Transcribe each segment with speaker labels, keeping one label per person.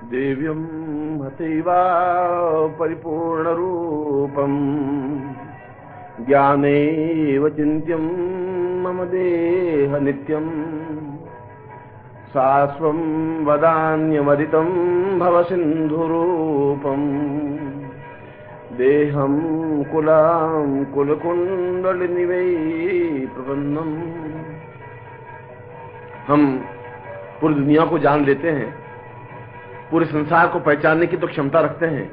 Speaker 1: देव्यं हतैवा परिपूर्णरूपम् ज्ञानेव चिन्त्यं मम देह नित्यम् शाश्वं वदान्यमदितं भवसिन्धुरूपम् देहं कुलां कुलकुण्डलिनी प्रपन्नम्। हम पूरी दुनिया को जान लेते हैं, पूरे संसार को पहचानने की तो क्षमता रखते हैं।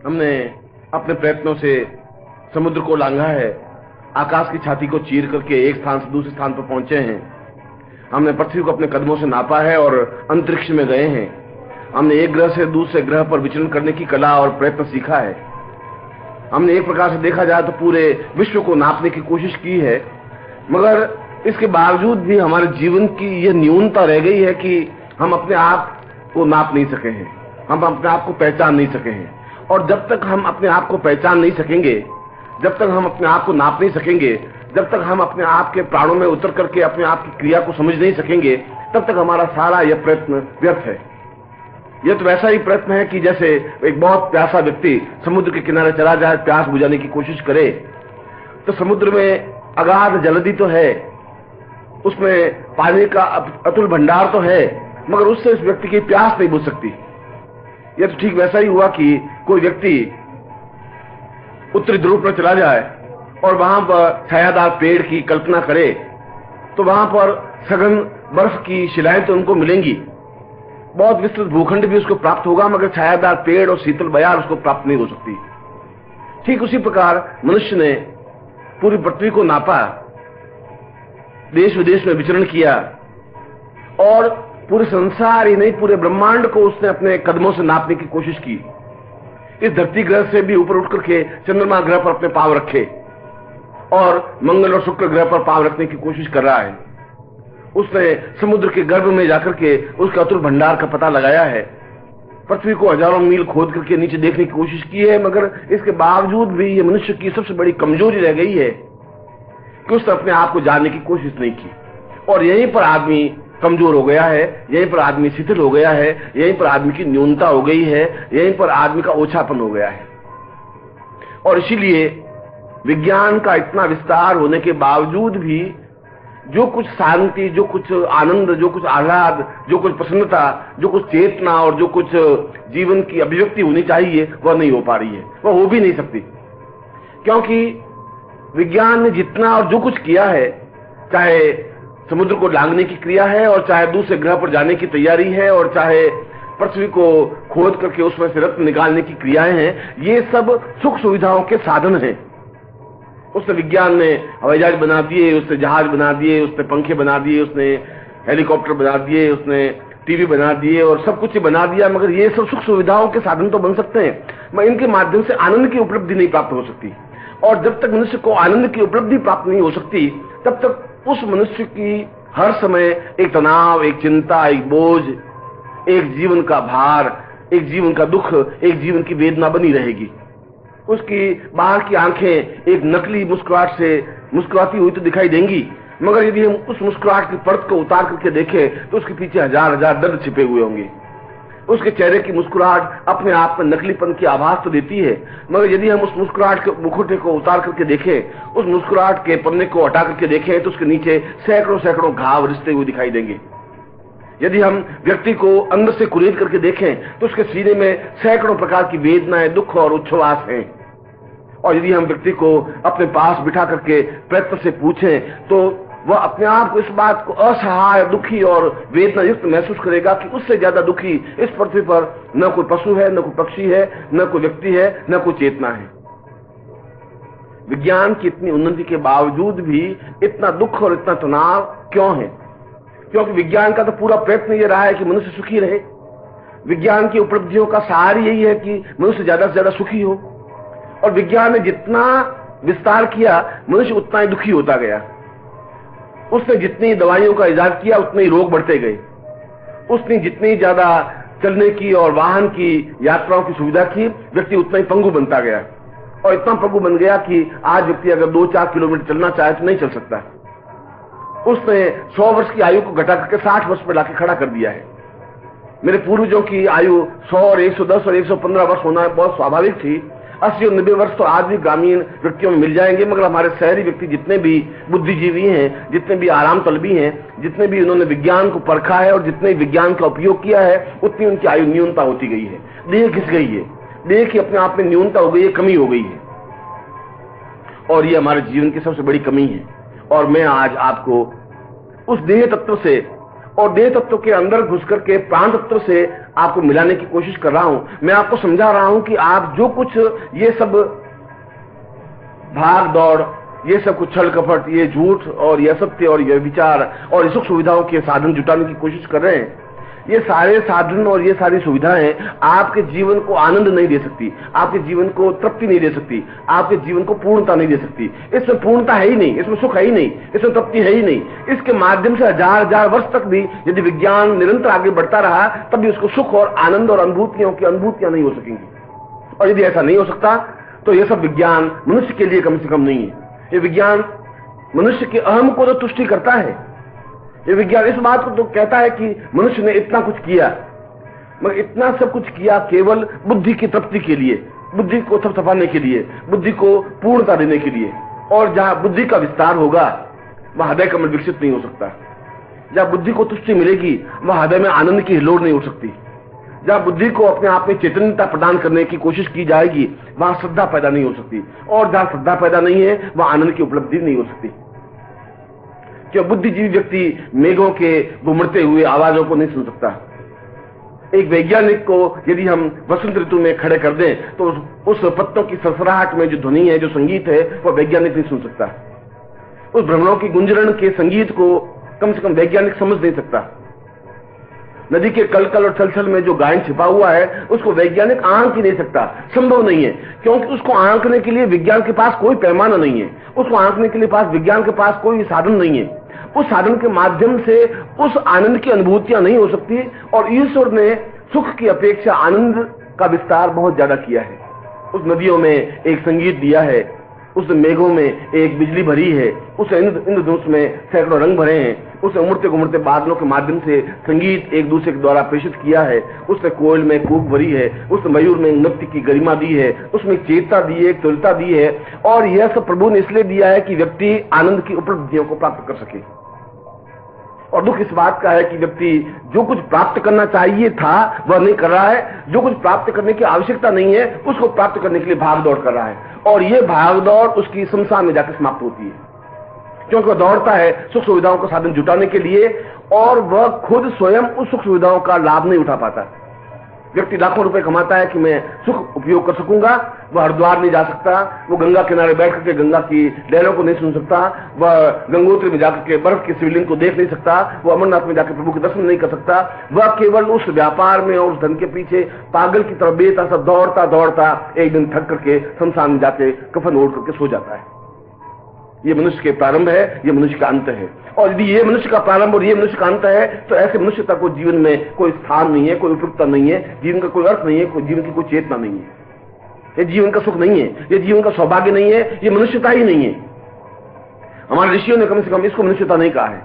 Speaker 1: हमने अपने प्रयत्नों से समुद्र को लांघा है, आकाश की छाती को चीर करके एक स्थान से दूसरे स्थान पर पहुंचे हैं। हमने पृथ्वी को अपने कदमों से नापा है और अंतरिक्ष में गए हैं। हमने एक ग्रह से दूसरे ग्रह पर विचरण करने की कला और प्रयत्न सीखा है। हमने एक प्रकार से देखा जाए तो पूरे विश्व को नापने की कोशिश की है, मगर इसके बावजूद भी हमारे जीवन की यह न्यूनता रह गई है कि हम अपने आप को नाप नहीं सके हैं, हम अपने आप को पहचान नहीं सके हैं। और जब तक हम अपने आप को पहचान नहीं सकेंगे, जब तक हम अपने आप को नाप नहीं सकेंगे, जब तक हम अपने आप के प्राणों में उतर करके अपने आप की क्रिया को समझ नहीं सकेंगे, तब तक हमारा सारा यह प्रयत्न व्यर्थ है। यह तो वैसा ही प्रयत्न है कि जैसे एक बहुत प्यासा व्यक्ति समुद्र के किनारे चला जाए, प्यास बुझाने की कोशिश करे, तो समुद्र में अगाध जलधि तो है, उसमें पानी का अतुल भंडार तो है, मगर उससे उस व्यक्ति की प्यास नहीं बुझ सकती। यह तो ठीक वैसा ही हुआ कि कोई व्यक्ति उत्तरी ध्रुव पर चला जाए और वहां पर छायादार पेड़ की कल्पना करे, तो वहां पर सघन बर्फ की शिलाएं तो उनको मिलेंगी, बहुत विस्तृत भूखंड भी उसको प्राप्त होगा, मगर छायादार पेड़ और शीतल बयार उसको प्राप्त नहीं हो सकती। ठीक उसी प्रकार मनुष्य ने पूरी पृथ्वी को नापा, देश विदेश में विचरण किया और पूरे संसार ही नहीं पूरे ब्रह्मांड को उसने अपने कदमों से नापने की कोशिश की। इस धरती ग्रह से भी ऊपर उठ करके चंद्रमा ग्रह पर अपने पांव रखे और मंगल और शुक्र ग्रह पर पांव रखने की कोशिश कर रहा है। उसने समुद्र के गर्भ में जाकर के उसके अतुल भंडार का पता लगाया है। पृथ्वी को हजारों मील खोद करके नीचे देखने की कोशिश की है, मगर इसके बावजूद भी ये मनुष्य की सबसे बड़ी कमजोरी रह गई है कि उसने अपने आप को जानने की कोशिश नहीं की। और यहीं पर आदमी कमजोर हो गया है, यहीं पर आदमी शिथिल हो गया है, यहीं पर आदमी की न्यूनता हो गई है, यहीं पर आदमी का ओछापन हो गया है। और इसीलिए विज्ञान का इतना विस्तार होने के बावजूद भी जो कुछ शांति, जो कुछ आनंद, जो कुछ आह्लाद, जो कुछ प्रसन्नता, जो कुछ चेतना और जो कुछ जीवन की अभिव्यक्ति होनी चाहिए, वह नहीं हो पा रही है, वह हो भी नहीं सकती। क्योंकि विज्ञान ने जितना और जो कुछ किया है, चाहे समुद्र को लांघने की क्रिया है और चाहे दूसरे ग्रह पर जाने की तैयारी है और चाहे पृथ्वी को खोद करके उसमें से रत्न निकालने की क्रियाएं हैं, ये सब सुख सुविधाओं के साधन हैं। उसने विज्ञान ने हवाई जहाज बना दिए, उसने जहाज बना दिए, उसने पंखे बना दिए, उसने हेलीकॉप्टर बना दिए, उसने टीवी बना दिए और सब कुछ बना दिया, मगर ये सब सुख सुविधाओं के साधन तो बन सकते हैं, मगर इनके माध्यम से आनंद की उपलब्धि नहीं प्राप्त हो सकती। और जब तक मनुष्य को आनंद की उपलब्धि प्राप्त नहीं हो सकती, तब तक उस मनुष्य की हर समय एक तनाव, एक चिंता, एक बोझ, एक जीवन का भार, एक जीवन का दुख, एक जीवन की वेदना बनी रहेगी। उसकी बाहर की आंखें एक नकली मुस्कुराहट से मुस्कुराती हुई तो दिखाई देंगी, मगर यदि हम उस मुस्कुराहट की परत को उतार करके देखें तो उसके पीछे हजार हजार दर्द छिपे हुए होंगे। उसके चेहरे की मुस्कुराहट अपने आप में नकलीपन की आभास तो देती है, मगर यदि हम उस मुस्कुराहट के मुखौटे को उतार करके देखें, उस मुस्कुराहट के पन्ने को हटा करके देखें, तो उसके नीचे सैकड़ों सैकड़ों घाव रिश्ते हुए दिखाई देंगे। यदि हम व्यक्ति को अंदर से कुरेद करके देखें तो उसके सीने में सैकड़ों प्रकार की वेदनाएं, दुख और उच्छ्वास हैं। और यदि हम व्यक्ति को अपने पास बिठा करके प्रयत्न से पूछें तो वह अपने आप को इस बात को असहाय, दुखी और वेदना युक्त महसूस करेगा कि उससे ज्यादा दुखी इस पृथ्वी पर न कोई पशु है, न कोई पक्षी है, न कोई व्यक्ति है, न कोई चेतना है। विज्ञान की इतनी उन्नति के बावजूद भी इतना दुख और इतना तनाव क्यों है? क्योंकि विज्ञान का तो पूरा प्रयत्न यह रहा है कि मनुष्य सुखी रहे। विज्ञान की उपलब्धियों का सार यही है कि मनुष्य ज्यादा से ज्यादा सुखी हो, और विज्ञान ने जितना विस्तार किया, मनुष्य उतना ही दुखी होता गया। उसने जितनी दवाइयों का इजाद किया, उतने ही रोग बढ़ते गए। उसने जितनी ज्यादा चलने की और वाहन की यात्राओं की सुविधा की, व्यक्ति उतना ही पंगु बनता गया, और इतना पंगु बन गया कि आज व्यक्ति अगर 2-4 किलोमीटर चलना चाहे तो नहीं चल सकता। उसने 100 वर्ष की आयु को घटा करके 60 वर्ष पर लाके खड़ा कर दिया है। मेरे पूर्वजों की आयु 100 और 110 और 115 वर्ष होना बहुत स्वाभाविक थी। 80 और 90 वर्ष तो आज भी ग्रामीण व्यक्तियों में मिल जाएंगे, मगर हमारे शहरी व्यक्ति जितने भी बुद्धिजीवी हैं, जितने भी आराम तलबी हैं, जितने भी उन्होंने विज्ञान को परखा है और जितने विज्ञान का उपयोग किया है, उतनी उनकी आयु न्यूनता होती गई है। देह घिस गई है, देह की अपने आप में न्यूनता हो गई है, कमी हो गई है, और ये हमारे जीवन की सबसे बड़ी कमी है। और मैं आज आपको उस देह तत्व से और देह तत्व के अंदर घुस करके प्राण तत्व से आपको मिलाने की कोशिश कर रहा हूं। मैं आपको समझा रहा हूं कि आप जो कुछ ये सब भाग दौड़, ये सब कुछ छल कपट, ये झूठ और ये असत्य और ये विचार और सुख सुविधाओं के साधन जुटाने की कोशिश कर रहे हैं, ये सारे साधन और ये सारी सुविधाएं आपके जीवन को आनंद नहीं दे सकती, आपके जीवन को तृप्ति नहीं दे सकती, आपके जीवन को पूर्णता नहीं दे सकती। इसमें पूर्णता है ही नहीं, इसमें सुख है ही नहीं, इसमें तृप्ति है ही नहीं। इसके माध्यम से हजार हजार वर्ष तक भी यदि विज्ञान निरंतर आगे बढ़ता रहा, तब भी उसको सुख और आनंद और अनुभूतियां नहीं हो सकेंगी। और यदि ऐसा नहीं हो सकता तो यह सब विज्ञान मनुष्य के लिए कम से कम नहीं है। ये विज्ञान मनुष्य के अहम को तो तुष्टि करता है। ये विज्ञान इस बात को तो कहता है कि मनुष्य ने इतना कुछ किया, मगर इतना सब कुछ किया केवल बुद्धि की तृप्ति के लिए, बुद्धि को थपथपाने के लिए, बुद्धि को पूर्णता देने के लिए। और जहां बुद्धि का विस्तार होगा वह हृदय कमल विकसित नहीं हो सकता। जहां बुद्धि को तुष्टि मिलेगी वह हृदय में आनंद की हिलोर नहीं उठ सकती। जहां बुद्धि को अपने आप में चैतन्यता प्रदान करने की कोशिश की जाएगी वहां श्रद्धा पैदा नहीं हो सकती, और जहां श्रद्धा पैदा नहीं है वहां आनंद की उपलब्धि नहीं हो सकती। क्यों? बुद्धिजीवी व्यक्ति मेघों के घुमड़ते हुए आवाजों को नहीं सुन सकता। एक वैज्ञानिक को यदि हम वसंत ऋतु में खड़े कर दें तो उस पत्तों की सरसराहट में जो ध्वनि है, जो संगीत है, वह वैज्ञानिक नहीं सुन सकता। उस भ्रमणों की गुंजरण के संगीत को कम से कम वैज्ञानिक समझ नहीं सकता। नदी के कलकल और छलछल में जो गायन छिपा हुआ है उसको वैज्ञानिक आंक ही नहीं सकता, संभव नहीं है, क्योंकि उसको आंकने के लिए विज्ञान के पास कोई पैमाना नहीं है, उसको आंकने के लिए विज्ञान के पास कोई साधन नहीं है। उस साधन के माध्यम से उस आनंद की अनुभूतियां नहीं हो सकती, और ईश्वर ने सुख की अपेक्षा आनंद का विस्तार बहुत ज्यादा किया है। उस नदियों में एक संगीत दिया है, उस मेघों में एक बिजली भरी है, उस इंद्रधनुष में सैकड़ों रंग भरे हैं, उस उमड़ते घुमड़ते बादलों के माध्यम से संगीत एक दूसरे के द्वारा प्रेषित किया है, उसने कोयल में कूक भरी है, उसने मयूर में नृत्य की गरिमा दी है, उसमें एक चेतता दी है, एक तुलता दी है। और यह सब प्रभु ने इसलिए दिया है कि व्यक्ति आनंद की उपलब्धियों को प्राप्त कर सके। और दुख इस बात का है कि व्यक्ति जो कुछ प्राप्त करना चाहिए था वह नहीं कर रहा है, जो कुछ प्राप्त करने की आवश्यकता नहीं है उसको प्राप्त करने के लिए भाग दौड़ कर रहा है, और ये भाग दौड़ उसकी शमशान में जाकर समाप्त होती है। क्योंकि वह दौड़ता है सुख सुविधाओं का साधन जुटाने के लिए, और वह खुद स्वयं उस सुख सुविधाओं का लाभ नहीं उठा पाता। व्यक्ति लाखों रुपए कमाता है कि मैं सुख उपयोग कर सकूंगा, वह हरिद्वार नहीं जा सकता, वो गंगा किनारे बैठ करके गंगा की लहरों को नहीं सुन सकता, वह गंगोत्री में जाकर के बर्फ की शिवलिंग को देख नहीं सकता, वह अमरनाथ में जाकर प्रभु के दर्शन नहीं कर सकता। वह केवल उस व्यापार में और उस धन के पीछे पागल की तरह बेतहाशा दौड़ता दौड़ता एक दिन थक करके शमशान में जाके कफन ओढ़ करके सो जाता है। ये मनुष्य के प्रारंभ है, ये मनुष्य का अंत है। और यदि ये मनुष्य का प्रारंभ और ये मनुष्य का अंत है तो ऐसे मनुष्यता को जीवन में कोई स्थान नहीं है, कोई उपयुक्तता नहीं है, जीवन का कोई अर्थ नहीं है, कोई जीवन की कोई चेतना नहीं है, ये जीवन का सुख नहीं है, ये जीवन का सौभाग्य नहीं है, ये मनुष्यता ही नहीं है। हमारे ऋषियों ने कम से कम इसको मनुष्यता नहीं कहा है,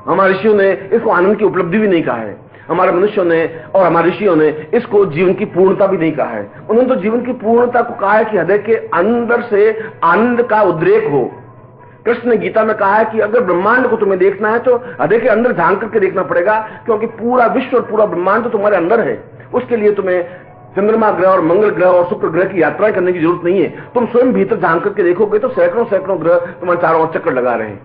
Speaker 1: हमारे ऋषियों ने इसको आनंद की उपलब्धि भी नहीं कहा है, हमारे मनुष्यों ने और हमारे ऋषियों ने इसको जीवन की पूर्णता भी नहीं कहा है। उन्होंने तो जीवन की पूर्णता को कहा है कि हृदय के अंदर से आनंद का उद्रेक हो। कृष्ण ने गीता में कहा है कि अगर ब्रह्मांड को तुम्हें देखना है तो हृदय के अंदर झांक करके देखना पड़ेगा, क्योंकि पूरा विश्व और पूरा ब्रह्मांड तो तुम्हारे अंदर है। उसके लिए तुम्हें चंद्रमा ग्रह और मंगल ग्रह और शुक्र ग्रह की यात्राएं करने की जरूरत नहीं है। तुम स्वयं भीतर झांक करके देखोगे तो सैकड़ों सैकड़ों ग्रह तुम्हारे चारों ओर चक्कर लगा रहे हैं,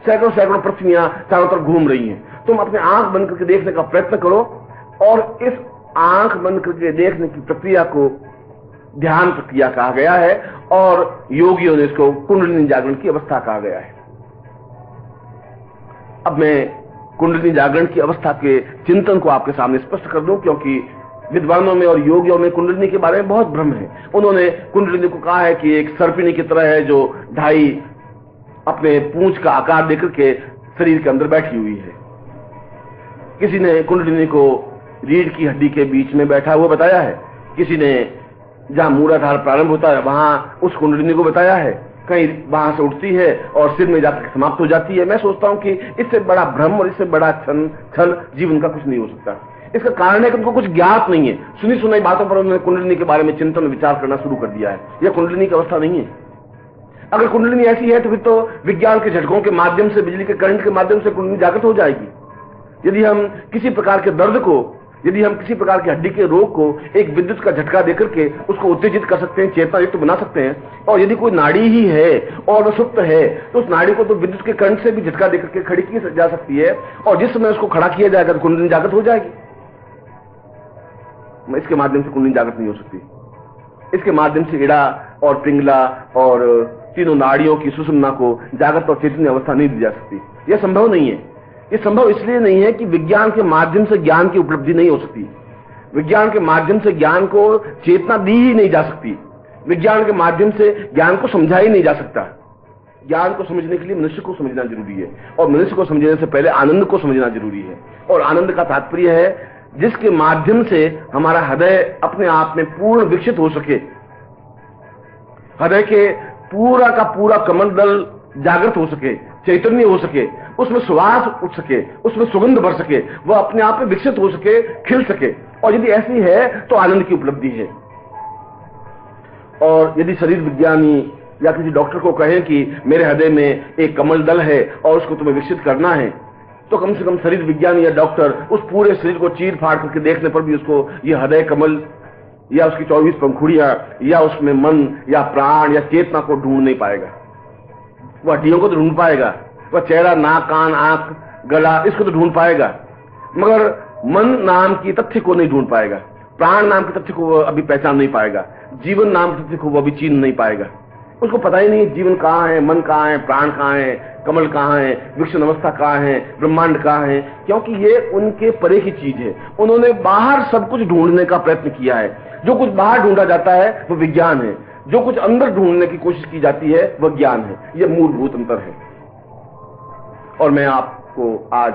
Speaker 1: सैकड़ों सैकड़ों पृथ्वियां चारों तरफ घूम रही हैं। तुम अपने आंख बंद करके देखने का प्रयत्न करो, और इस आंख बंद करके देखने की प्रक्रिया को ध्यान प्रक्रिया कहा गया है, और योगियों ने इसको कुंडलिनी जागरण की अवस्था कहा गया है। अब मैं कुंडलिनी जागरण की अवस्था के चिंतन को आपके सामने स्पष्ट कर दूं, क्योंकि विद्वानों में और योगियों में कुंडलिनी के बारे में बहुत भ्रम है। उन्होंने कुंडलिनी को कहा है कि एक सर्पिणी की तरह है जो ढाई अपने पूंछ का आकार देकर के शरीर के अंदर बैठी हुई है। किसी ने कुंडलिनी को रीढ़ की हड्डी के बीच में बैठा हुआ बताया है, किसी ने जहां मूलाधार प्रारंभ होता है वहां उस कुंडलिनी को बताया है, कहीं वहां से उठती है और सिर में जाकर समाप्त हो जाती है। मैं सोचता हूं कि इससे बड़ा भ्रम और इससे बड़ा छल जीवन का कुछ नहीं हो सकता। इसका कारण है कि उनको कुछ ज्ञात नहीं है। सुनी सुनाई बातों पर उन्होंने कुंडलिनी के बारे में चिंतन विचार करना शुरू कर दिया है। यह कुंडलिनी की अवस्था नहीं है। अगर कुंडलिनी ऐसी है तो फिर तो विज्ञान के झटकों के माध्यम से, बिजली के करंट के माध्यम से कुंडलिनी जागृत हो जाएगी। यदि हम किसी प्रकार के दर्द को, यदि हम किसी प्रकार की हड्डी के रोग को एक विद्युत का झटका देकर के उसको उत्तेजित कर सकते हैं, चेतना युक्त बना सकते हैं, और यदि कोई नाड़ी ही है और वो सुप्त है तो उस नाड़ी को तो विद्युत के करंट से भी झटका देकर के खड़ी की जा सकती है, और जिस समय उसको खड़ा किया जाएगा तो कुंडलिनी जागृत हो जाएगी। इसके माध्यम से कुंडलिनी जागृत नहीं हो सकती। इसके माध्यम से इड़ा और पिंगला और तीनों नाड़ियों की सुषुम्ना को जागृत और चेतनी अवस्था नहीं दी जा सकती। यह संभव नहीं है। यह संभव इसलिए नहीं है कि विज्ञान के माध्यम से ज्ञान की उपलब्धि नहीं हो सकती। विज्ञान के माध्यम से ज्ञान को चेतना दी ही नहीं जा सकती। विज्ञान के माध्यम से ज्ञान को समझा ही नहीं जा सकता। ज्ञान को समझने के लिए मनुष्य को समझना जरूरी है, और मनुष्य को समझने से पहले आनंद को समझना जरूरी है। और आनंद का तात्पर्य है जिसके माध्यम से हमारा हृदय अपने आप में पूर्ण विकसित हो सके, हृदय के पूरा का पूरा कमल दल जागृत हो सके, चैतन्य हो सके, उसमें सुवास उठ सके, उसमें सुगंध भर सके, वह अपने आप में विकसित हो सके, खिल सके। और यदि ऐसी है तो आनंद की उपलब्धि है। और यदि शरीर विज्ञानी या किसी डॉक्टर को कहे कि मेरे हृदय में एक कमल दल है और उसको तुम्हें विकसित करना है, तो कम से कम शरीर विज्ञानी या डॉक्टर उस पूरे शरीर को चीर फाड़ करके देखने पर भी उसको यह हृदय कमल या उसकी 24 पंखुड़ियां या उसमें मन या प्राण या चेतना को ढूंढ नहीं पाएगा। वह हड्डियों को तो ढूंढ पाएगा, वह चेहरा, नाक, कान, आंख, गला, इसको तो ढूंढ पाएगा, मगर मन नाम की तथ्य को नहीं ढूंढ पाएगा, प्राण नाम के तथ्य को वह अभी पहचान नहीं पाएगा, जीवन नाम के तथ्य को वह अभी चीन नहीं पाएगा। उसको पता ही नहीं जीवन कहाँ है, मन कहाँ है, प्राण कहाँ है, कमल कहाँ है, विकसन अवस्था कहाँ है, ब्रह्मांड कहाँ है, क्योंकि ये उनके परे की चीज है। उन्होंने बाहर सब कुछ ढूंढने का प्रयत्न किया है। जो कुछ बाहर ढूंढा जाता है वो विज्ञान है, जो कुछ अंदर ढूंढने की कोशिश की जाती है वह ज्ञान है। यह मूलभूत अंतर है। और मैं आपको आज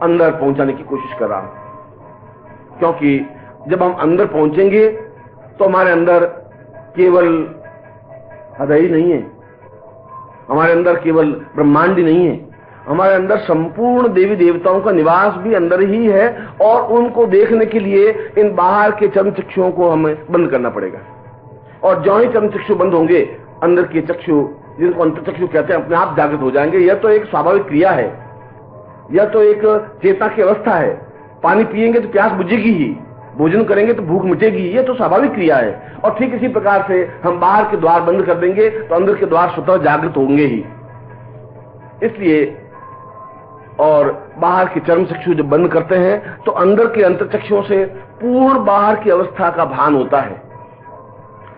Speaker 1: अंदर पहुंचाने की कोशिश कर रहा हूं, क्योंकि जब हम अंदर पहुंचेंगे तो हमारे अंदर केवल हृदय ही नहीं है, हमारे अंदर केवल ब्रह्मांड ही नहीं है, हमारे अंदर संपूर्ण देवी देवताओं का निवास भी अंदर ही है। और उनको देखने के लिए इन बाहर के चर्म चक्षुओं को हमें बंद करना पड़ेगा। और जो ही चर्म चक्षु बंद होंगे, अंदर के चक्षु, जिनको अंतर चक्षु कहते हैं, अपने आप जागृत हो जाएंगे। यह तो एक स्वाभाविक क्रिया है, यह तो एक चेतना की अवस्था है। पानी पिएंगे तो प्यास बुझेगी ही, भोजन करेंगे तो भूख मिटेगी, यह तो स्वाभाविक क्रिया है। और ठीक इसी प्रकार से हम बाहर के द्वार बंद कर देंगे तो अंदर के द्वार स्वतः जागृत होंगे ही। इसलिए और बाहर के चर्म चक्षु जब बंद करते हैं तो अंदर के अंतर चक्षुओं से पूर्ण बाहर की अवस्था का भान होता है।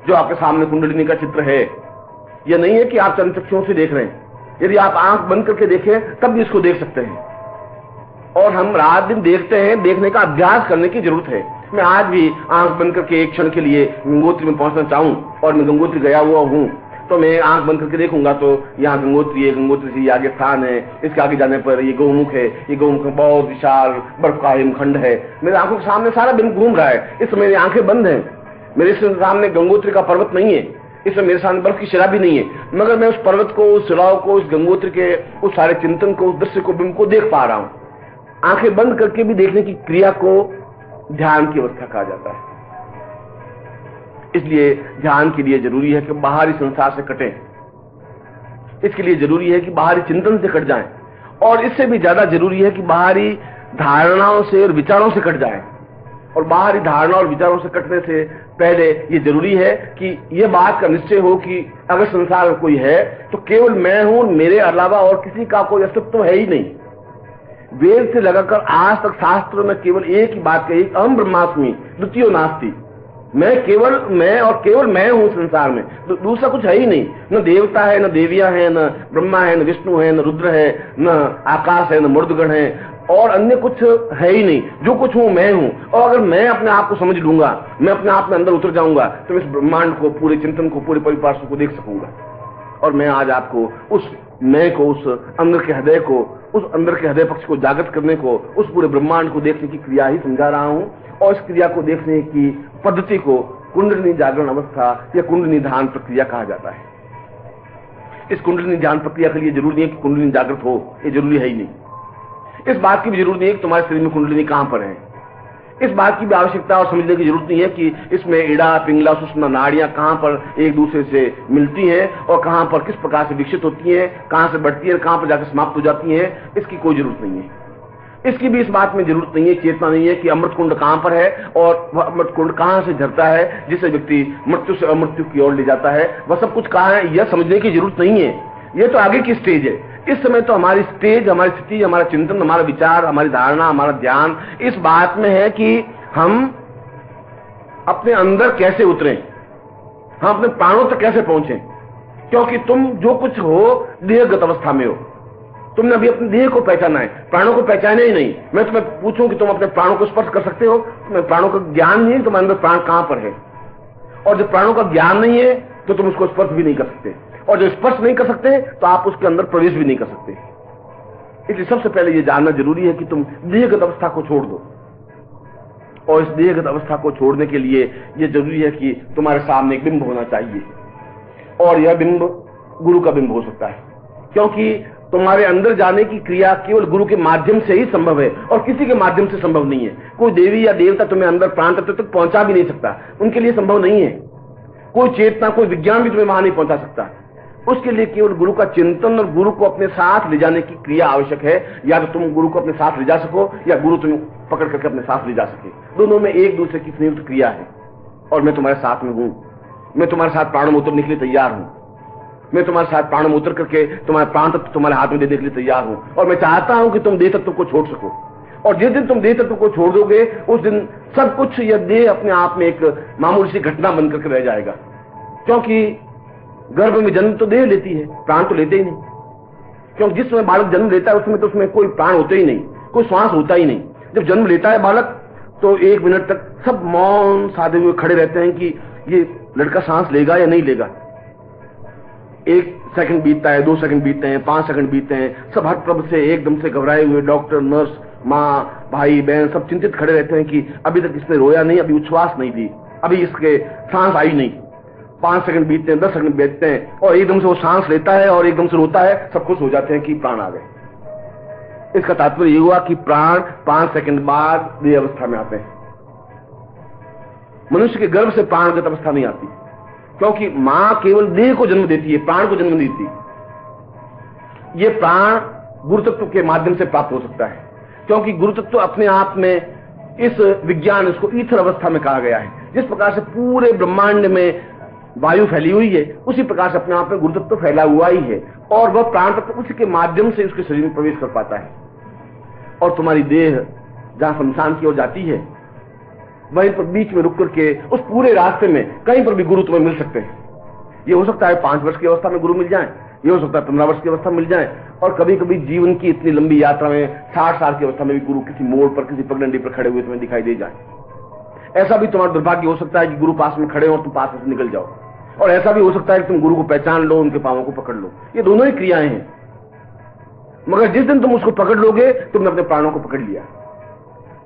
Speaker 1: जो आपके सामने कुंडलिनी का चित्र है, यह नहीं है कि आप चर्म चक्षुओं से देख रहे हैं। यदि आप आंख बंद करके देखें तब भी इसको देख सकते हैं। और हम रात दिन देखते हैं, देखने का अभ्यास करने की जरूरत है। मैं आज भी आंख बंद करके एक क्षण के लिए गंगोत्री में पहुंचना चाहूं और मैं गंगोत्री गया हुआ हूं, तो मैं आंख बंद करके देखूंगा तो यहाँ गंगोत्री है, गंगोत्री से आगे स्थान है, इसके आगे जाने पर ये गौमुख है, ये गौमुख में बहुत विशाल बर्फ का हिमखंड है। मेरे आंखों के सामने सारा दिन घूम रहा है। इस समय मेरी आंखें बंद हैं, मेरे सामने गंगोत्री का पर्वत नहीं है, इसमें मेरे सामने बर्फ की शिला भी नहीं है, मगर मैं उस पर्वत को, उस शिलाओं को, उस गंगोत्री के उस सारे चिंतन को, उस दृश्य को, बिंब को देख पा रहा हूं। आंखें बंद करके भी देखने की क्रिया को ध्यान की अवस्था कहा जाता है। इसलिए ध्यान के लिए जरूरी है कि बाहरी संसार से कटें। इसके लिए जरूरी है कि बाहरी चिंतन से कट जाएं, और इससे भी ज्यादा जरूरी है कि बाहरी धारणाओं से और विचारों से कट जाएं। और बाहरी धारणा और विचारों से कटने से पहले ये जरूरी है कि यह बात का निश्चय हो कि अगर संसार में कोई है तो केवल मैं हूं, मेरे अलावा और किसी का कोई अस्तित्व है ही नहीं। वेद से लगाकर आज तक शास्त्रों में केवल एक ही बात कही, अहम ब्रह्मास्मि द्वितीयो नास्ति। मैं और केवल मैं हूं संसार में, दूसरा कुछ है ही नहीं। न देवता है, न देवियां हैं, न ब्रह्मा है, न विष्णु है, न रुद्र है, न आकाश है, न मर्दगण है, और अन्य कुछ है ही नहीं। जो कुछ हूं मैं हूं। और अगर मैं अपने आप को समझ लूंगा, मैं अपने आप में अंदर उतर जाऊंगा, तो इस ब्रह्मांड को, पूरे चिंतन को, पूरे परिपार्श्व को देख सकूंगा। और मैं आज आपको उस मैं को, उस अंदर के हृदय को, उस अंदर के हृदय पक्ष को जागृत करने को, उस पूरे ब्रह्मांड को देखने की क्रिया ही समझा रहा हूं। और इस क्रिया को देखने की पद्धति को कुंडलिनी जागरण अवस्था या कुंडलिनी ध्यान प्रक्रिया कहा जाता है। इस कुंडलिनी ध्यान प्रक्रिया के लिए जरूरी नहीं है कि कुंडलिनी जागृत हो, ये जरूरी है ही नहीं। इस बात की भी जरूरत नहीं है कि तुम्हारे शरीर में कुंडलिनी कहां पर है। इस बात की भी आवश्यकता और समझने की जरूरत नहीं है कि इसमें इड़ा, पिंगला, सुषुम्ना नाड़ियां कहां पर एक दूसरे से मिलती हैं और कहां पर किस प्रकार से विकसित होती हैं, कहां से बढ़ती है, कहां पर जाकर समाप्त हो जाती हैं। इसकी कोई जरूरत नहीं है। इसकी भी इस बात में जरूरत नहीं है, चेतना नहीं है कि अमृत कुंड कहां पर है और वह अमृत कुंड कहां से झरता है जिसे व्यक्ति मृत्यु से अमृत्यु की ओर ले जाता है, वह सब कुछ कहां है, यह समझने की जरूरत नहीं है। यह तो आगे की स्टेज है। इस समय तो हमारी स्टेज, हमारी स्थिति, हमारा चिंतन, हमारा विचार, हमारी धारणा, हमारा ध्यान इस बात में है कि हम अपने अंदर कैसे उतरें, हम अपने प्राणों तक कैसे पहुंचे। क्योंकि तुम जो कुछ हो देहगत अवस्था में हो, तुमने अभी अपने देह को पहचाना है, प्राणों को पहचाना ही नहीं। मैं तुम्हें पूछूं कि तुम अपने प्राणों को स्पर्श कर सकते हो, तुम्हें प्राणों का ज्ञान नहीं है, तुम्हारे अंदर प्राण कहां पर है। और जब प्राणों का ज्ञान नहीं है तो तुम उसको स्पर्श भी नहीं कर सकते, और जो स्पर्श नहीं कर सकते तो आप उसके अंदर प्रवेश भी नहीं कर सकते। इसलिए सबसे पहले यह जानना जरूरी है कि तुम देहगत अवस्था को छोड़ दो। और इस देहगत अवस्था को छोड़ने के लिए यह जरूरी है कि तुम्हारे सामने एक बिंब होना चाहिए, और यह बिंब गुरु का बिंब हो सकता है। क्योंकि तुम्हारे अंदर जाने की क्रिया केवल गुरु के माध्यम से ही संभव है और किसी के माध्यम से संभव नहीं है। कोई देवी या देवता तुम्हें अंदर प्राण तत्व तक पहुंचा भी नहीं सकता, उनके लिए संभव नहीं है। कोई चेतना, कोई विज्ञान भी तुम्हें वहां नहीं पहुंचा सकता। उसके लिए केवल गुरु का चिंतन और गुरु को अपने साथ ले जाने की क्रिया आवश्यक है। या तो तुम गुरु को अपने साथ ले जा सको या गुरु तुम्हें पकड़ करके अपने साथ ले जा सके। दोनों में एक दूसरे की संयुक्त क्रिया है। और मैं तुम्हारे साथ में हूं, मैं तुम्हारे साथ प्राणों में उतरने के लिए तैयार हूं, मैं तुम्हारे साथ प्राणों में उतर करके तुम्हारे प्राण तत्व तुम्हारे हाथ में देने के लिए तैयार हूं। और मैं चाहता हूं कि तुम देह तत्व को छोड़ सको। और जिस दिन तुम देह तत्व को छोड़ दोगे उस दिन सब कुछ, यह देह अपने आप में एक मामूली सी घटना बन करके रह जाएगा। क्योंकि गर्भ में जन्म तो देह लेती है, प्राण तो लेते ही नहीं। क्योंकि जिस समय बालक जन्म लेता है उसमें तो उसमें कोई प्राण होते ही नहीं, कोई श्वास होता ही नहीं। जब जन्म लेता है बालक तो 1 मिनट तक सब मौन साधे हुए खड़े रहते हैं कि ये लड़का सांस लेगा या नहीं लेगा। 1 सेकंड बीतता है, 2 सेकंड बीतते हैं, 5 सेकंड बीतते हैं। सब हटप्रभ से एकदम से घबराए हुए डॉक्टर, नर्स, माँ, भाई, बहन सब चिंतित खड़े रहते हैं कि अभी तक इसने रोया नहीं, अभी उच्छ्वास नहीं दी, अभी इसके सांस आई नहीं। 5 सेकंड बीतते हैं, 10 सेकंड बीतते हैं और एकदम से वो सांस लेता है और एकदम से रोता है। सब खुश हो जाते हैं कि प्राण आ गए। इसका तात्पर्य यह हुआ कि प्राण 5 सेकंड बाद देह अवस्था में आते हैं। मनुष्य के गर्भ से प्राणगत अवस्था नहीं आती, क्योंकि मां केवल देह को जन्म देती है, प्राण को जन्म नहीं देती। ये प्राण गुरु तत्व के माध्यम से प्राप्त हो सकता है। क्योंकि गुरु तत्व अपने आप में इस विज्ञान, इसको ईथर अवस्था में कहा गया है। जिस प्रकार से पूरे ब्रह्मांड में वायु फैली हुई है उसी प्रकार से अपने आप में गुरु तत्व फैला हुआ ही है। और वह प्राण तत्व उसी के माध्यम से उसके शरीर में प्रवेश कर पाता है। और तुम्हारी देह जहां शमशान की ओर जाती है वहीं पर बीच में रुक करके उस पूरे रास्ते में कहीं पर भी गुरु तुम्हें मिल सकते हैं। ये हो सकता है 5 वर्ष की अवस्था में गुरु मिल जाए, ये हो सकता है 15 वर्ष की अवस्था मिल जाए, और कभी कभी जीवन की इतनी लंबी यात्रा में 60 साल की अवस्था में भी गुरु किसी मोड़ पर, किसी पगडंडी पर खड़े हुए तुम्हें दिखाई दे जाए। ऐसा भी तुम्हारा दुर्भाग्य हो सकता है कि गुरु पास में खड़े हो और तुम पास से निकल जाओ। और ऐसा भी हो सकता है कि तुम गुरु को पहचान लो, उनके पांवों को पकड़ लो। ये दोनों ही क्रियाएं हैं। मगर जिस दिन तुम उसको पकड़ लोगे तुमने अपने प्राणों को पकड़ लिया,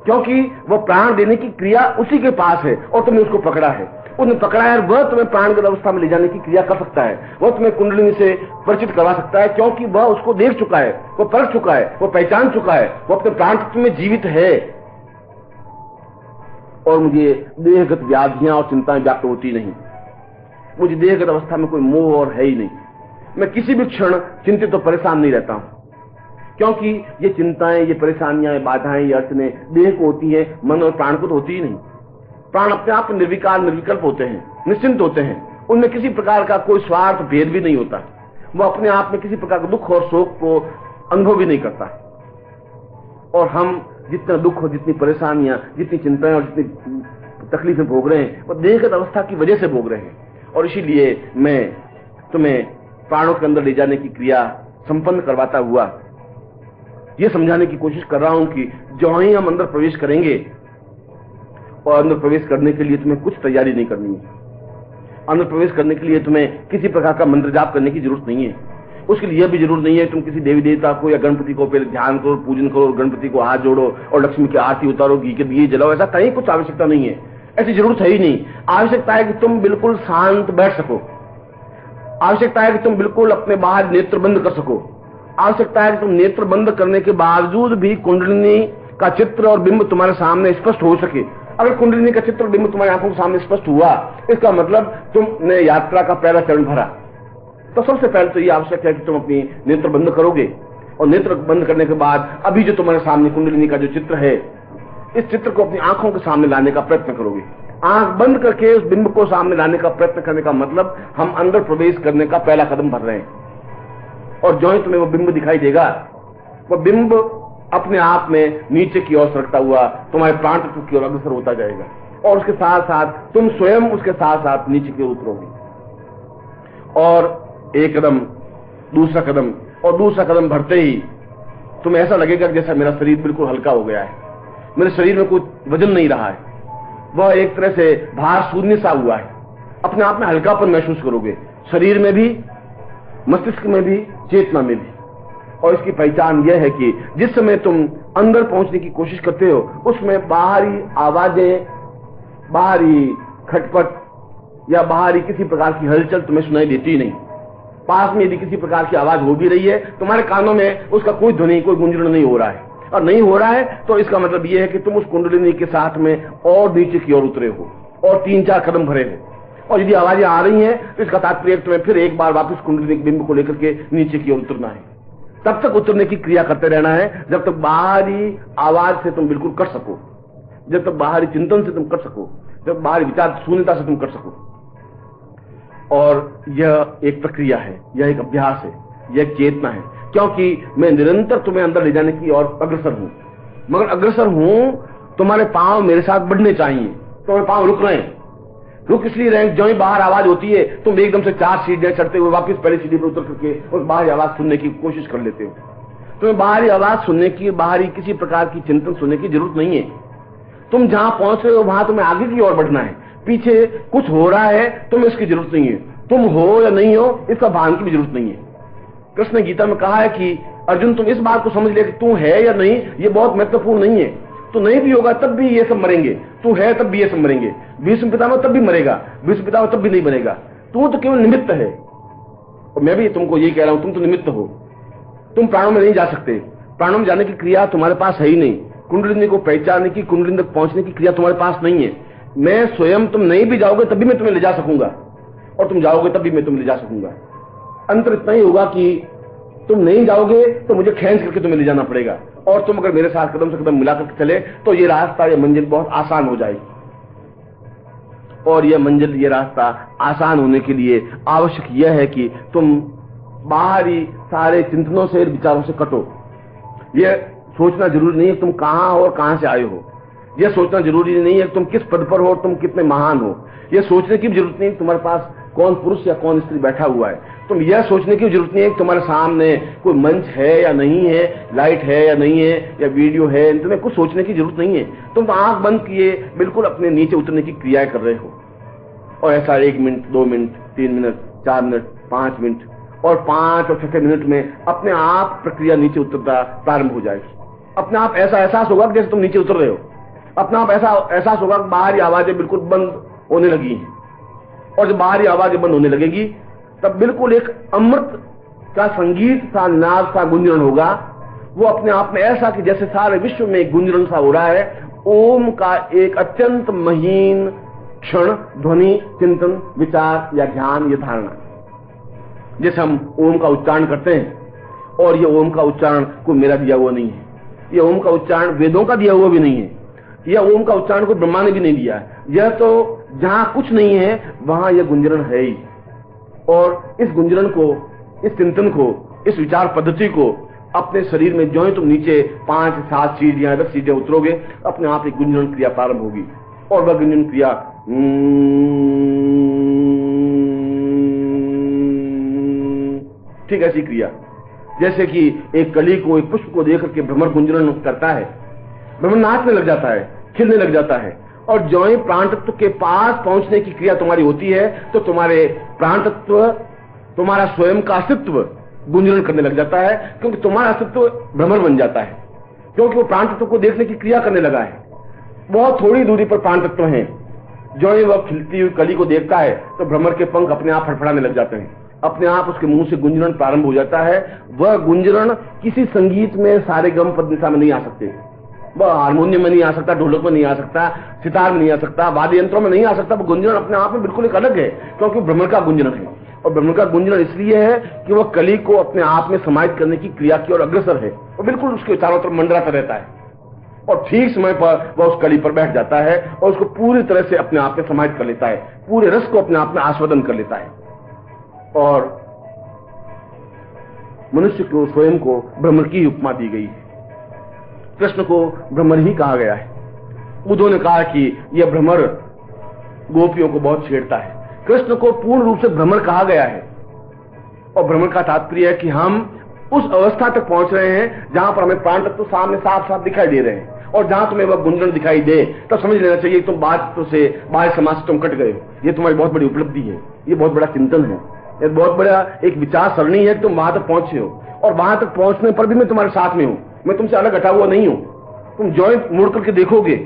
Speaker 1: क्योंकि वह प्राण देने की क्रिया उसी के पास है और तुमने उसको पकड़ा है। उसने पकड़ा है और वह तुम्हें प्राणगत अवस्था में ले जाने की क्रिया कर सकता है। वह तुम्हें कुंडलिनी से परिचित करवा सकता है, क्योंकि वह उसको देख चुका है, वह परख चुका है, वह पहचान चुका है, वह अपने प्राण तत्व में जीवित है। और मुझे देहगत व्याधियां और चिंताएं व्याप्त होती नहीं। मुझे देहगत अवस्था में कोई मोह और है ही नहीं। मैं किसी भी क्षण चिंतित तो परेशान नहीं रहता हूं, क्योंकि ये चिंताएं, ये परेशानियां, ये बाधाएं, ये अड़चने देह को होती है, मन और प्राण को तो होती ही नहीं। प्राण अपने आप में निर्विकार, निर्विकल्प होते हैं, निश्चिंत होते हैं। उनमें किसी प्रकार का कोई स्वार्थ भेद भी नहीं होता। वह अपने आप में किसी प्रकार का दुख और शोक को अनुभव भी नहीं करता। और हम जितना दुख और जितनी परेशानियां, जितनी चिंताएं और जितनी तकलीफें भोग रहे हैं वह देहगत अवस्था की वजह से भोग रहे हैं। और इसीलिए मैं तुम्हें प्राणों के अंदर ले जाने की क्रिया संपन्न करवाता हुआ यह समझाने की कोशिश कर रहा हूं कि जो ही हम अंदर प्रवेश करेंगे, और अंदर प्रवेश करने के लिए तुम्हें कुछ तैयारी नहीं करनी है। अंदर प्रवेश करने के लिए तुम्हें किसी प्रकार का मंत्र जाप करने की जरूरत नहीं है। उसके लिए यह भी जरूरत नहीं है तुम किसी देवी देवता को या गणपति को पहले ध्यान करो, पूजन करो, गणपति को हाथ जोड़ो और लक्ष्मी की आरती उतारो, घी के दिए जलाओ। ऐसा कहीं कुछ आवश्यकता नहीं है, ऐसी जरूरत है ही नहीं। आवश्यकता है कि तुम बिल्कुल शांत बैठ सको। आवश्यकता है कि तुम बिल्कुल अपने बाहर नेत्र बंद कर सको। आवश्यकता है कि तुम नेत्र बंद करने के बावजूद भी कुंडलिनी का चित्र और बिंब तुम्हारे सामने स्पष्ट हो सके। अगर कुंडलिनी का चित्र और बिंब तुम्हारी आंखों के सामने स्पष्ट हुआ, इसका मतलब तुमने यात्रा का पहला चरण भरा। तो सबसे पहले तो ये आवश्यक है कि तुम अपनी नेत्र बंद करोगे, और नेत्र बंद करने के बाद अभी जो तुम्हारे सामने कुंडलिनी का जो चित्र है, इस चित्र को अपनी आंखों के सामने लाने का प्रयत्न करोगे। आंख बंद करके उस बिंब को सामने लाने का प्रयत्न करने का मतलब हम अंदर प्रवेश करने का पहला कदम भर रहे हैं। और जो ही तुम्हें वो बिंब दिखाई देगा, वो बिंब अपने आप में नीचे की ओर सरकता हुआ तुम्हारे प्राण तत्व की ओर अग्रसर होता जाएगा, और उसके साथ साथ तुम स्वयं उसके साथ साथ नीचे की ओर उतरोगे। और एक कदम, दूसरा कदम, और दूसरा कदम भरते ही तुम्हें ऐसा लगेगा कि जैसा मेरा शरीर बिल्कुल हल्का हो गया है, मेरे शरीर में कुछ वजन नहीं रहा है, वह एक तरह से भार शून्य सा हुआ है। अपने आप में हल्कापन महसूस करोगे, शरीर में भी, मस्तिष्क में भी, चेतना में भी। और इसकी पहचान यह है कि जिस समय तुम अंदर पहुंचने की कोशिश करते हो, उसमें बाहरी आवाजें, बाहरी खटपट या बाहरी किसी प्रकार की हलचल तुम्हें सुनाई देती नहीं। पास में यदि किसी प्रकार की आवाज हो भी रही है, तुम्हारे कानों में उसका कोई ध्वनि, कोई गुंजन नहीं हो रहा है। और नहीं हो रहा है तो इसका मतलब यह है कि तुम उस कुंडलिनी के साथ में और नीचे की ओर उतरे हो और 3-4 कदम भरे हो। और यदि आवाजें आ रही हैं तो इसका तात्पर्य तुम्हें फिर एक बार वापस कुंडलिनी के बिंब को लेकर के नीचे की ओर उतरना है। तब तक उतरने की क्रिया करते रहना है जब तक बाहरी आवाज से तुम बिल्कुल कर सको, जब तक बाहरी चिंतन से तुम कर सको, जब बाहरी विचार शून्यता से तुम कर सको। और यह एक प्रक्रिया है, यह एक अभ्यास है, यह एक चेतना है, क्योंकि मैं निरंतर तुम्हें अंदर ले जाने की और अग्रसर हूं। मगर अग्रसर हूं, तुम्हारे पांव मेरे साथ बढ़ने चाहिए। तुम्हारे पांव रुक रहे हैं, रुक इसलिए रहे, जो ही बाहर आवाज होती है तुम एकदम से 4 सीढ़ियां चढ़ते हुए वापस पहली सीढ़ी पर उतर करके उस बाहरी आवाज सुनने की कोशिश कर लेते हो। तुम्हें बाहरी आवाज सुनने की, बाहरी किसी प्रकार की चिंतन सुनने की जरूरत नहीं है। तुम जहां पहुंच रहे हो वहां तुम्हें आगे की ओर बढ़ना है। पीछे कुछ हो रहा है, तुम्हें इसकी जरूरत नहीं है। तुम हो या नहीं हो, इसका भान की भी जरूरत नहीं है। कृष्ण ने गीता में कहा है कि अर्जुन, तुम इस बात को समझ ले कि तू है या नहीं, ये बहुत महत्वपूर्ण नहीं है। तू नहीं भी होगा तब भी ये सब मरेंगे, तू है तब भी ये सब मरेंगे, भीष्म पितामह तब भी मरेगा, भीष्म पितामह तब भी नहीं बनेगा। तू तो केवल निमित्त है। और मैं भी तुमको यही कह रहा हूं, तुम तो निमित्त हो। तुम प्राणों में नहीं जा सकते। प्राणों में जाने की क्रिया तुम्हारे पास है ही नहीं। कुंडलिनी को पहचानने की, कुंडलिनी तक पहुंचने की क्रिया तुम्हारे पास नहीं है। मैं स्वयं, तुम नहीं भी जाओगे तब भी मैं तुम्हें ले जा सकूंगा, और तुम जाओगे तब भी मैं तुम्हें ले जा सकूंगा। अंतर इतना ही होगा कि तुम नहीं जाओगे तो मुझे खींच करके तुम्हें ले जाना पड़ेगा, और तुम अगर मेरे साथ कदम से कदम मिलाकर चले तो ये रास्ता, ये मंजिल बहुत आसान हो जाएगी। और ये मंजिल, ये रास्ता आसान होने के लिए आवश्यक यह है कि तुम बाहरी सारे चिंतनों से, विचारों से कटो। यह सोचना जरूरी नहीं है तुम कहां हो और कहां से आए हो। यह सोचना जरूरी नहीं है तुम किस पद पर हो, तुम कितने महान हो। यह सोचने की भी जरूरत नहीं तुम्हारे पास कौन पुरुष या कौन स्त्री बैठा हुआ है। तुम यह सोचने की जरूरत नहीं है कि तुम्हारे सामने कोई मंच है या नहीं है, लाइट है या नहीं है, या वीडियो है। तुम्हें कुछ सोचने की जरूरत नहीं है। तुम आंख बंद किए बिल्कुल अपने नीचे उतरने की क्रियाएं कर रहे हो। और ऐसा 1 minute, 2 minute, 3 minute, 4 minute, 5 minute, और 5 और 6 मिनट में अपने आप प्रक्रिया नीचे उतरता प्रारंभ हो जाएगी। अपने आप ऐसा एहसास होगा जैसे तुम नीचे उतर रहे हो। अपने आप ऐसा एहसास होगा कि बाहरी आवाजें बिल्कुल बंद होने लगी हैं। और जब बाहरी आवाजें बंद होने लगेगी तब बिल्कुल एक अमृत का संगीत सा, नाद सा गुंजन होगा। वो अपने आप में ऐसा कि जैसे सारे विश्व में एक गुंजन सा हो रहा है। ओम का एक अत्यंत महीन क्षण, ध्वनि, चिंतन, विचार या ध्यान या धारणा। जैसे हम ओम का उच्चारण करते हैं, और ये ओम का उच्चारण कोई मेरा दिया हुआ नहीं है। ये ओम का उच्चारण वेदों का दिया हुआ भी नहीं है। यह ओम का उच्चारण को ब्रह्मा ने भी नहीं दिया है। यह तो जहां कुछ नहीं है वहां यह गुंजरण है ही। और इस गुंजरण को, इस चिंतन को, इस विचार पद्धति को अपने शरीर में जो ही तुम नीचे 5-7 सीढ़ियां, 10 सीढ़ियां उतरोगे, अपने आप एक गुंजरण क्रिया प्रारंभ होगी। और वह गुंजन क्रिया ठीक ऐसी क्रिया जैसे कि एक कली को, एक पुष्प को देख करके भ्रमर गुंजरण करता है, भ्रमर नाचने लग जाता है, खिलने लग जाता है। और जो ही प्राण तत्व के पास पहुंचने की क्रिया तुम्हारी होती है तो तुम्हारे प्राण तत्व, तुम्हारा स्वयं का अस्तित्व गुंजरण करने लग जाता है, क्योंकि तुम्हारा अस्तित्व भ्रमर बन जाता है, क्योंकि वो प्राण तत्व को देखने की क्रिया करने लगा है। बहुत थोड़ी दूरी पर प्राण तत्व हैं। जो ही वह खिलती हुई कली को देखता है तो भ्रमर के पंख अपने आप फड़फड़ाने लग जाते हैं, अपने आप उसके मुंह से गुंजरण प्रारंभ हो जाता है। वह गुंजरण किसी संगीत में सारे गम पद दिशा में नहीं आ सकते। वह हारमोनियम में नहीं आ सकता, ढोलक में नहीं आ सकता, सितार में नहीं आ सकता, वाद्य यंत्रों में नहीं आ सकता। वो गुंजन अपने आप में बिल्कुल एक अलग है, क्योंकि ब्रह्म का गुंजन है। और ब्रह्म का गुंजन इसलिए है कि वह कली को अपने आप में समाहित करने की क्रिया की ओर अग्रसर है। वो बिल्कुल उसके चारों तरफ मंडराता रहता है और ठीक समय पर वह उस कली पर बैठ जाता है और उसको पूरी तरह से अपने आप में समाहित कर लेता है, पूरे रस को अपने आप में आस्वादन कर लेता है। और मनुष्य को स्वयं को भ्रमर की उपमा दी गई है। कृष्ण को भ्रमर ही कहा गया है। उद्धव ने कहा कि यह भ्रमर गोपियों को बहुत छेड़ता है। कृष्ण को पूर्ण रूप से भ्रमर कहा गया है। और भ्रमर का तात्पर्य है कि हम उस अवस्था तक पहुंच रहे हैं जहां पर हमें प्राण तत्व सामने साफ साफ दिखाई दे रहे हैं, और जहां तुम्हें वह गुंजन दिखाई दे तो समझ लेना चाहिए तुम बात से बाह्य समाज से तुम कट गए हो। ये तुम्हारी बहुत बड़ी उपलब्धि है, ये बहुत बड़ा चिंतन है, ये बहुत बड़ा एक विचार सरणी है कि तुम वहां तक पहुंचे हो। और वहां तक पहुंचने पर भी मैं तुम्हारे साथ में हूं, मैं तुमसे अलग हटा हुआ नहीं हूं। तुम ज्वाइंट मुड़ करके देखोगे,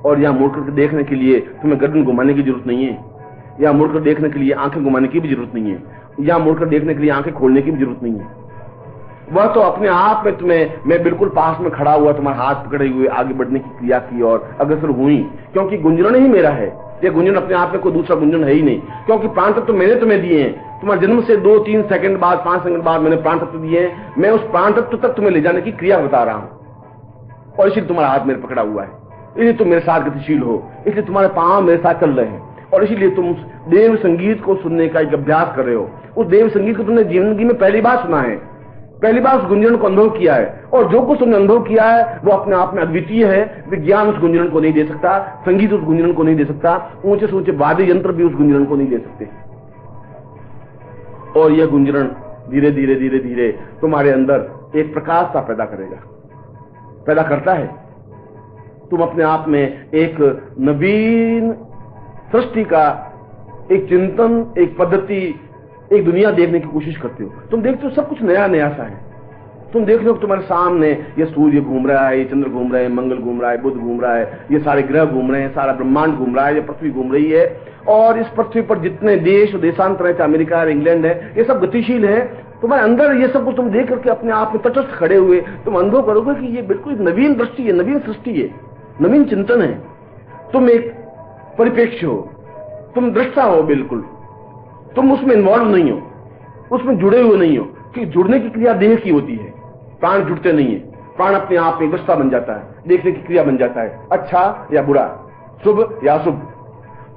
Speaker 1: और यहां मुड़ करके देखने के लिए तुम्हें गर्दन घुमाने की जरूरत नहीं है, यहां मुड़कर देखने के लिए आंखें घुमाने की भी जरूरत नहीं है, यहां मुड़कर देखने के लिए आंखें खोलने की भी जरूरत नहीं है। वह तो अपने आप में तुम्हें, मैं बिल्कुल पास में खड़ा हुआ तुम्हारा हाथ पकड़े हुए आगे बढ़ने की क्रिया की और अग्रसर हुई, क्योंकि गुंजन ही मेरा है। ये गुंजन अपने आप में कोई दूसरा गुंजन है ही नहीं, क्योंकि प्राण तत्व तो मैंने तुम्हें दिए हैं। तुम्हारे जन्म से 2-3 सेकंड बाद, 5 सेकंड बाद मैंने प्राण तत्व दिए हैं। मैं उस प्राण तत्व तक तुम्हें ले जाने की क्रिया बता रहा हूं, और इसलिए तुम्हारा हाथ मेरे पकड़ा हुआ है, इसलिए तुम मेरे साथ गतिशील हो, इसलिए तुम्हारे पांव मेरे साथ चल रहे हैं, और इसीलिए तुम देव संगीत को सुनने का एक अभ्यास कर रहे हो। उस देव संगीत को तुमने जिंदगी में पहली बार सुना है, पहली बार उस गुंजन को अनुभव किया है, और जो कुछ तुमने अनुभव किया है वो अपने आप में अद्वितीय है। विज्ञान उस गुंजन को नहीं दे सकता, संगीत उस गुंजन को नहीं दे सकता, ऊंचे से ऊंचे वाद्य यंत्र भी उस गुंजन को नहीं दे सकते। और यह गुंजन धीरे धीरे धीरे धीरे तुम्हारे अंदर एक प्रकाश सा पैदा करेगा, पैदा करता है। तुम अपने आप में एक नवीन सृष्टि का एक चिंतन, एक पद्धति, एक दुनिया देखने की कोशिश करते हो। तुम देखते हो सब कुछ नया नया सा है। तुम देख लो कि तुम्हारे सामने ये सूर्य घूम रहा है, ये चंद्र घूम रहे हैं, मंगल घूम रहा है, बुध घूम रहा है, ये सारे ग्रह घूम रहे हैं, सारा ब्रह्मांड घूम रहा है, ये पृथ्वी घूम रही है। और इस पृथ्वी पर जितने देश देशांतर है, चाहे अमेरिका है, इंग्लैंड है, ये सब गतिशील है। तुम्हारे अंदर ये सब कुछ तुम देख करके अपने आप में तटस्थ खड़े हुए तुम अनुभव करोगे कि ये बिल्कुल नवीन दृष्टि है, नवीन सृष्टि है, नवीन चिंतन है। तुम एक परिप्रेक्ष्य हो, तुम दृष्टा हो, बिल्कुल तुम उसमें इन्वॉल्व नहीं हो, उसमें जुड़े हुए नहीं हो। कि जुड़ने की क्रिया देह की होती है, प्राण जुड़ते नहीं है। प्राण अपने आप में दृष्टा बन जाता है, देखने की क्रिया बन जाता है, अच्छा या बुरा, शुभ या अशुभ।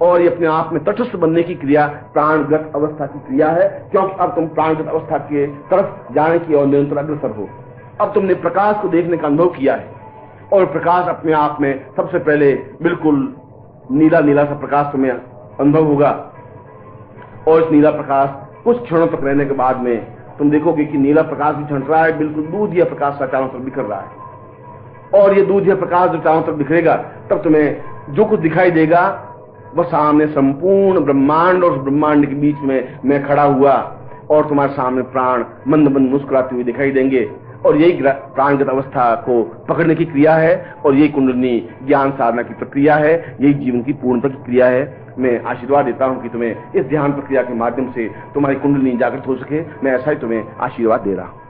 Speaker 1: और ये अपने आप में तटस्थ बनने की क्रिया प्राणगत अवस्था की क्रिया है, क्योंकि अब तुम प्राणगत अवस्था के तरफ जाने की और निरंतर अग्रसर हो। अब तुमने प्रकाश को देखने का अनुभव किया है, और प्रकाश अपने आप में सबसे पहले बिल्कुल नीला नीला सा प्रकाश तुम्हें अनुभव होगा। और इस नीला प्रकाश कुछ क्षणों तक रहने के बाद में तुम देखोगे कि नीला प्रकाश भी छंट रहा है, बिल्कुल दूधिया प्रकाश सा चारों तरफ बिखर रहा है। और ये दूधिया प्रकाश जो चारों तरफ बिखरेगा, तब तुम्हें जो कुछ दिखाई देगा वह सामने संपूर्ण ब्रह्मांड, और उस ब्रह्मांड के बीच में मैं खड़ा हुआ, और तुम्हारे सामने प्राण मंद मंद मुस्कुराते हुए दिखाई देंगे। और यही प्राणगत अवस्था को पकड़ने की क्रिया है, और यही कुंडलिनी ज्ञान साधना की प्रक्रिया है, यही जीवन की पूर्णता की क्रिया है। मैं आशीर्वाद देता हूं कि तुम्हें इस ध्यान प्रक्रिया के माध्यम से तुम्हारी कुंडलिनी जागृत हो सके। मैं ऐसा ही तुम्हें आशीर्वाद दे रहा हूं।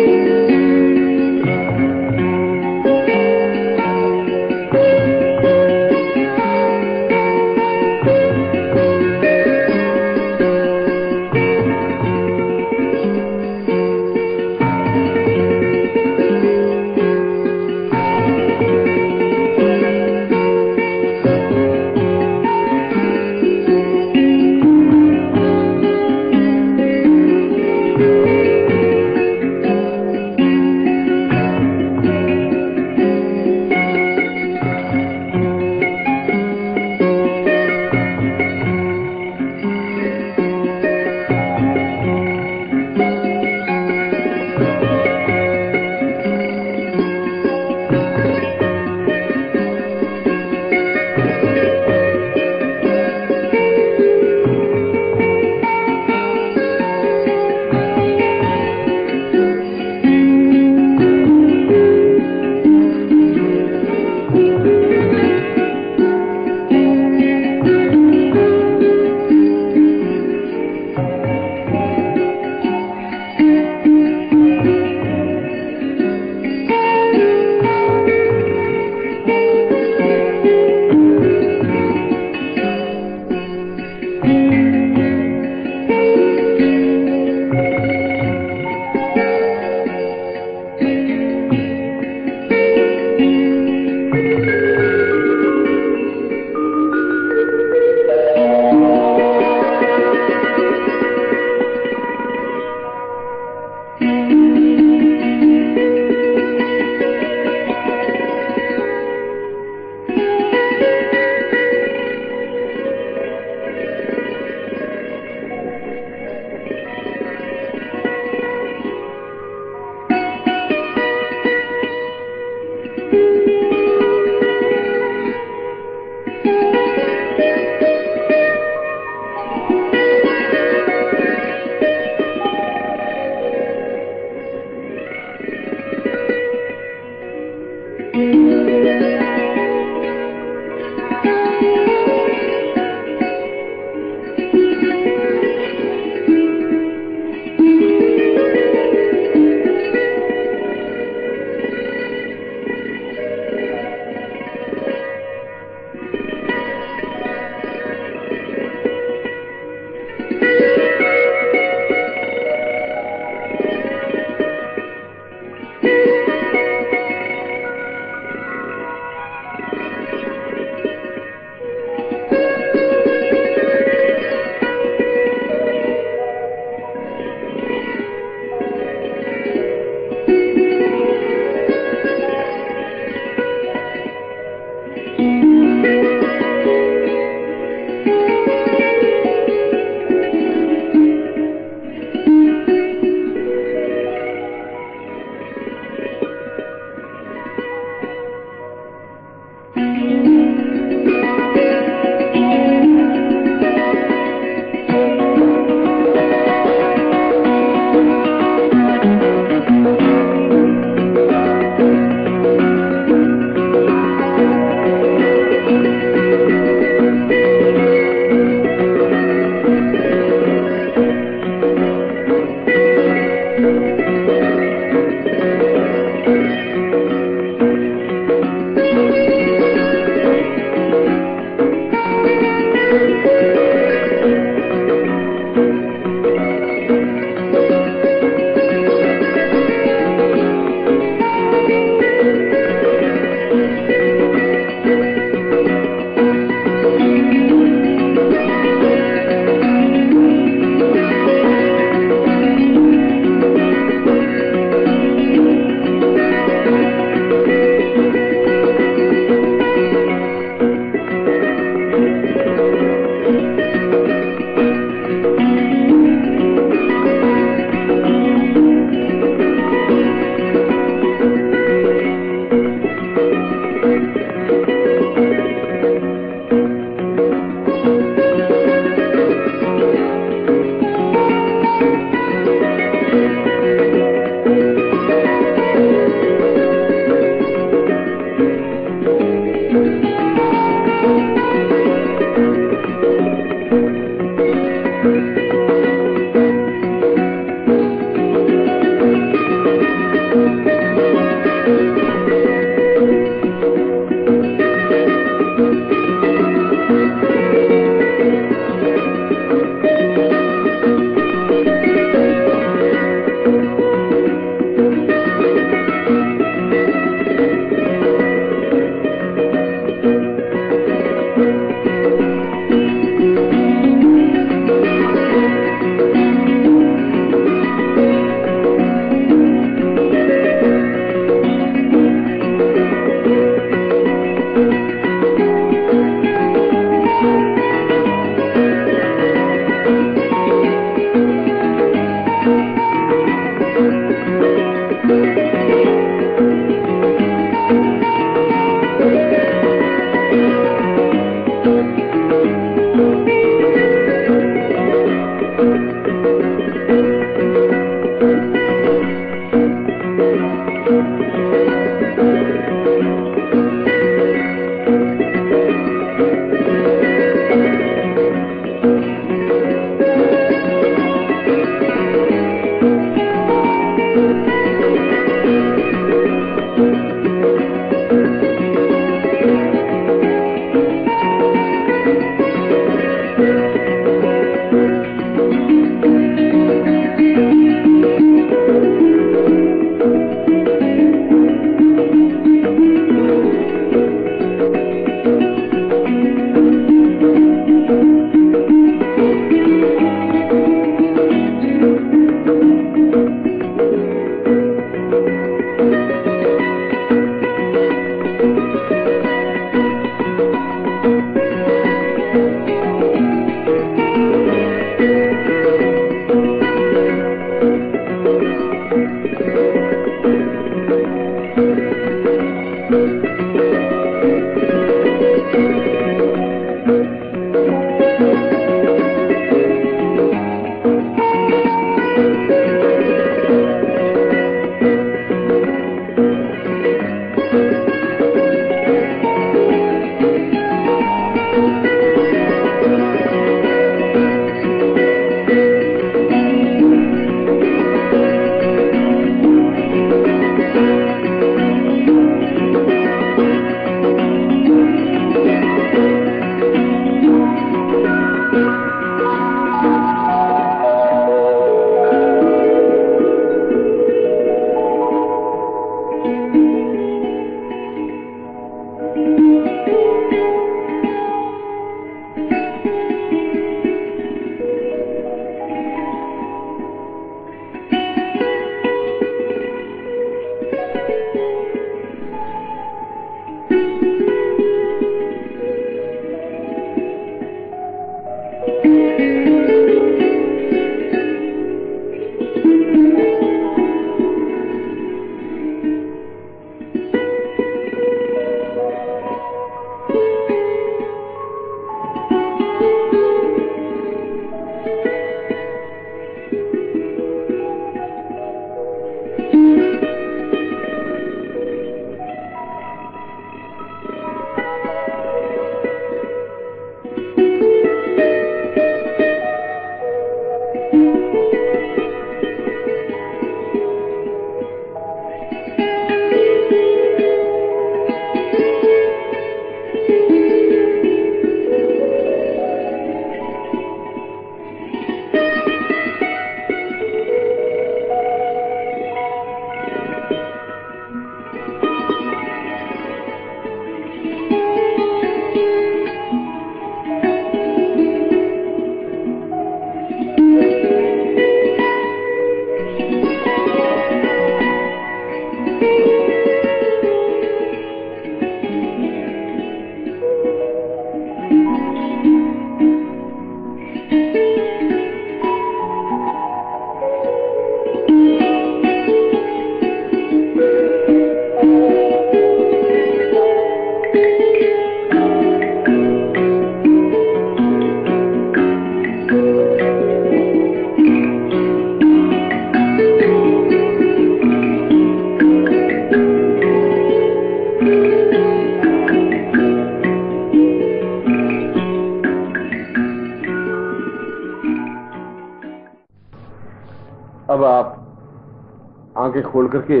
Speaker 1: आंखें खोल करके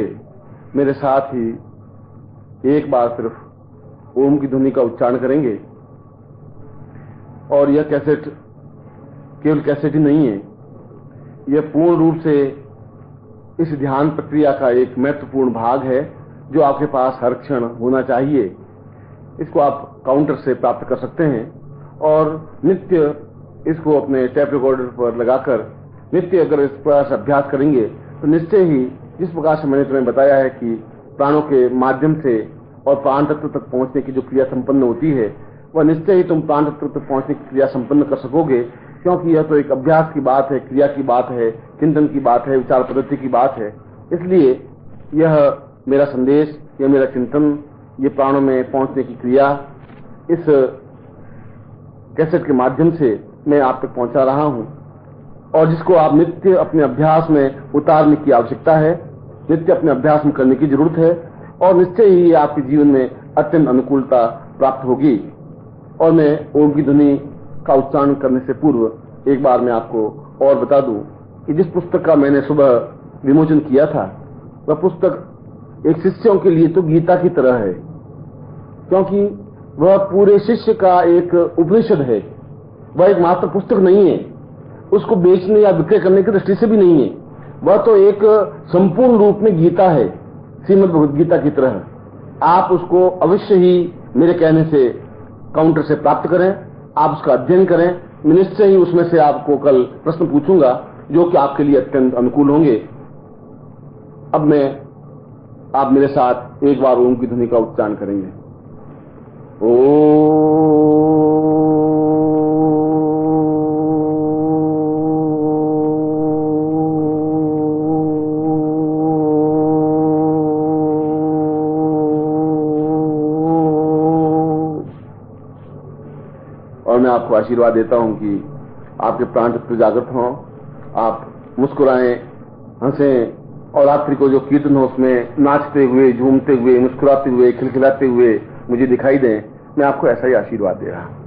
Speaker 1: मेरे साथ ही एक बार सिर्फ ओम की ध्वनि का उच्चारण करेंगे। और यह कैसेट केवल कैसेट ही नहीं है, यह पूर्ण रूप से इस ध्यान प्रक्रिया का एक महत्वपूर्ण भाग है जो आपके पास हर क्षण होना चाहिए। इसको आप काउंटर से प्राप्त कर सकते हैं और नित्य इसको अपने टेप रिकॉर्डर पर लगाकर नित्य अगर इस प्रकार से अभ्यास करेंगे तो निश्चय ही जिस प्रकार से मैंने तुम्हें बताया है कि प्राणों के माध्यम से और प्राण तत्व तक पहुंचने की जो क्रिया संपन्न होती है, वह निश्चय ही तुम प्राण तत्व तक पहुंचने की क्रिया संपन्न कर सकोगे, क्योंकि यह तो एक अभ्यास की बात है, क्रिया की बात है, चिंतन की बात है, विचार पद्धति की बात है। इसलिए यह मेरा संदेश, यह मेरा चिंतन, ये प्राणों में पहुंचने की क्रिया इस कैसेट के माध्यम से मैं आप तक पहुंचा रहा हूं और जिसको आप नित्य अपने अभ्यास में उतारने की आवश्यकता है, नित्य अपने अभ्यास में करने की जरूरत है और निश्चय ही आपके जीवन में अत्यंत अनुकूलता प्राप्त होगी। और मैं ओम की ध्वनि का उच्चारण करने से पूर्व एक बार मैं आपको और बता दूं कि जिस पुस्तक का मैंने सुबह विमोचन किया था, वह पुस्तक एक शिष्यों के लिए तो गीता की तरह है, क्योंकि वह पूरे शिष्य का एक उपनिषद है। वह एक मात्र पुस्तक नहीं है, उसको बेचने या विक्रय करने की दृष्टि से भी नहीं है, वह तो एक संपूर्ण रूप में गीता है, श्रीमद् भगवद गीता की तरह। आप उसको अवश्य ही मेरे कहने से काउंटर से प्राप्त करें, आप उसका अध्ययन करें। मैं निश्चय ही उसमें से आपको कल प्रश्न पूछूंगा जो कि आपके लिए अत्यंत अनुकूल होंगे। अब आप मेरे साथ एक बार ओम की ध्वनि का उच्चारण करेंगे। और मैं आपको आशीर्वाद देता हूं कि आपके प्राण तत्व जागृत हों, आप मुस्कुराएं, हंसें और रात्रि को जो कीर्तन हो उसमें नाचते हुए, झूमते हुए, मुस्कुराते हुए, खिलखिलाते हुए मुझे दिखाई दें। मैं आपको ऐसा ही आशीर्वाद दे रहा हूं।